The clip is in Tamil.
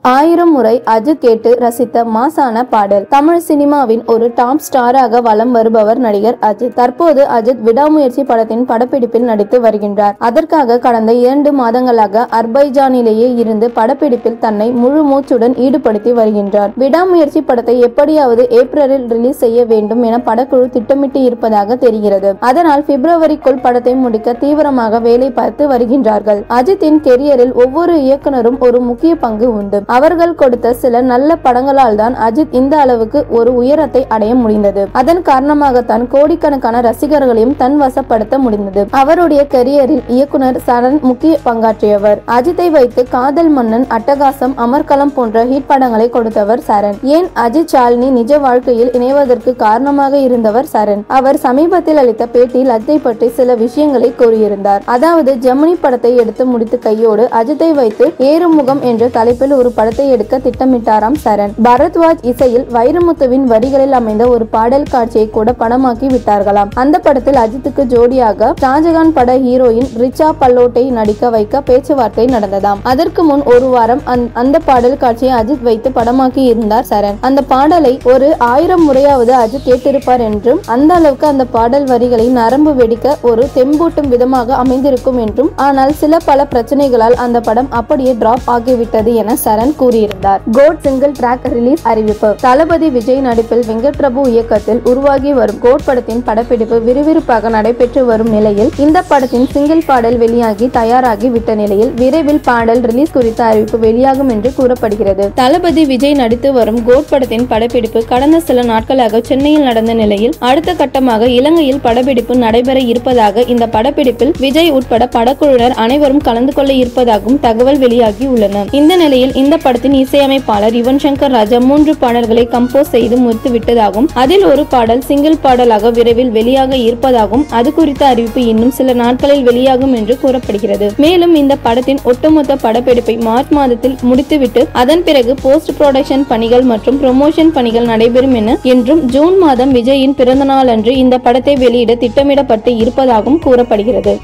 1000 முறை அஜித் கேட்டு ரசித்த மாசான பாடல். தமிழ் சினிமாவின் ஒரு டாப் ஸ்டாராக வலம் வருபவர் நடிகர் அஜித். தற்போது அஜித் விடாமுயற்சி படத்தின் படப்பிடிப்பில் நடித்து வருகின்றார். அதற்காக கடந்த 2 மாதங்களாக அர்பைஜானிலேயே இருந்து படப்பிடிப்பில் தன்னை முழு மூச்சுடன் ஈடுபடுத்தி வருகின்றார். விடாமுயற்சி படத்தை எப்படியாவது ஏப்ரலில் ரிலீஸ் செய்ய வேண்டும் என படக்குழு திட்டமிட்டு இருப்பதாக தெரிகிறது. அதனால் பிப்ரவரிக்குள் படத்தை முடிக்க தீவிரமாக வேலை பார்த்து வருகின்றார்கள். அஜித்தின் கெரியரில் ஒவ்வொரு இயக்குனரும் ஒரு முக்கிய பங்கு உண்டு. அவர்கள் கொடுத்த சில நல்ல படங்களால் தான் அஜித் இந்த அளவுக்கு ஒரு உயரத்தை அடைய முடிந்தது. அதன் காரணமாகத்தான் கோடிக்கணக்கான ரசிகர்களையும் தன் வசப்படுத்த முடிந்தது. அவருடைய கெரியரில் இயக்குனர் சரண் முக்கிய பங்காற்றியவர். அஜித்தை வைத்து காதல் மன்னன், அட்டகாசம், அமர்கலம் போன்ற ஹிட் படங்களை கொடுத்தவர் சரண். ஏன் அஜித் ஷாலினி நிஜ வாழ்க்கையில் இணைவதற்கு காரணமாக இருந்தவர் சரண். அவர் சமீபத்தில் அளித்த பேட்டியில் அஜித்தை பற்றி சில விஷயங்களை கூறியிருந்தார். அதாவது ஜெமினி படத்தை எடுத்து முடித்து கையோடு அஜித்தை வைத்து ஏறுமுகம் என்ற தலைப்பில் ஒரு படத்தை எடுக்க திட்டமிட்டாராம் சரண். பரத்வாஜ் இசையில் வைரமுத்துவின் வரிகளில் அமைந்த ஒரு பாடல் காட்சியை கூட படமாக்கி விட்டார்களாம். அந்த படத்தில் அஜித்துக்கு ஜோடியாக ஷாஜகான் பட ஹீரோயின் ரிச்சா பல்லோட்டை நடிக்க வைக்க பேச்சுவார்த்தை நடந்ததாம். அதற்கு முன் ஒரு வாரம் அந்த பாடல் காட்சியை அஜித் வைத்து படமாக்கி இருந்தார் சரண். அந்த பாடலை ஒரு 1000 முறையாவது அஜித் கேட்டிருப்பார் என்றும், அந்த அளவுக்கு அந்த பாடல் வரிகளை நரம்பு வெடிக்க ஒரு தெம்பூட்டும் விதமாக அமைந்திருக்கும் என்றும், ஆனால் பல பிரச்சனைகளால் அந்த படம் அப்படியே டிராப் ஆகிவிட்டது என சரண் கூறியிருந்தார். கோட் சிங்கிள் டிராக் ரிலீஸ் அறிவிப்பு. தளபதி விஜய் நடிப்பில் வெங்கட் பிரபு இயக்கத்தில் உருவாகி வரும் கோட் படத்தின் படப்பிடிப்பு விறுவிறுப்பாக நடைபெற்று வரும் நிலையில் இந்த படத்தின் சிங்கிள் பாடல் வெளியாகி தயாராகி விட்ட நிலையில் விரைவில் பாடல் ரிலீஸ் குறித்த அறிவிப்பு வெளியாகும் என்று கூறப்படுகிறது. தளபதி விஜய் நடித்து வரும் கோட் படத்தின் படப்பிடிப்பு கடந்த சில நாட்களாக சென்னையில் நடந்த நிலையில் அடுத்த கட்டமாக இலங்கையில் படப்பிடிப்பு நடைபெற இருப்பதாக, இந்த படப்பிடிப்பில் விஜய் உட்பட படக்குழுவினர் அனைவரும் கலந்து கொள்ள இருப்பதாகவும் தகவல் வெளியாகி உள்ளன. இந்த நிலையில் இந்த படத்தின் இசையமைப்பாளர் யுவன் சங்கர் ராஜா 3 பாடல்களை கம்போஸ் செய்து முடித்து விட்டதாகவும், அதில் ஒரு பாடல் சிங்கிள் பாடலாக விரைவில் வெளியாக இருப்பதாகவும், அது குறித்த அறிவிப்பு இன்னும் சில நாட்களில் வெளியாகும் என்று கூறப்படுகிறது. மேலும் இந்த படத்தின் ஒட்டுமொத்த படப்பிடிப்பை மார்ச் மாதத்தில் முடித்துவிட்டு அதன் பிறகு போஸ்ட் புரொடக்ஷன் பணிகள் மற்றும் ப்ரமோஷன் பணிகள் நடைபெறும் என்றும், ஜூன் மாதம் விஜயின் பிறந்த நாள் அன்று இந்த படத்தை வெளியிட திட்டமிடப்பட்டு இருப்பதாகவும் கூறப்படுகிறது.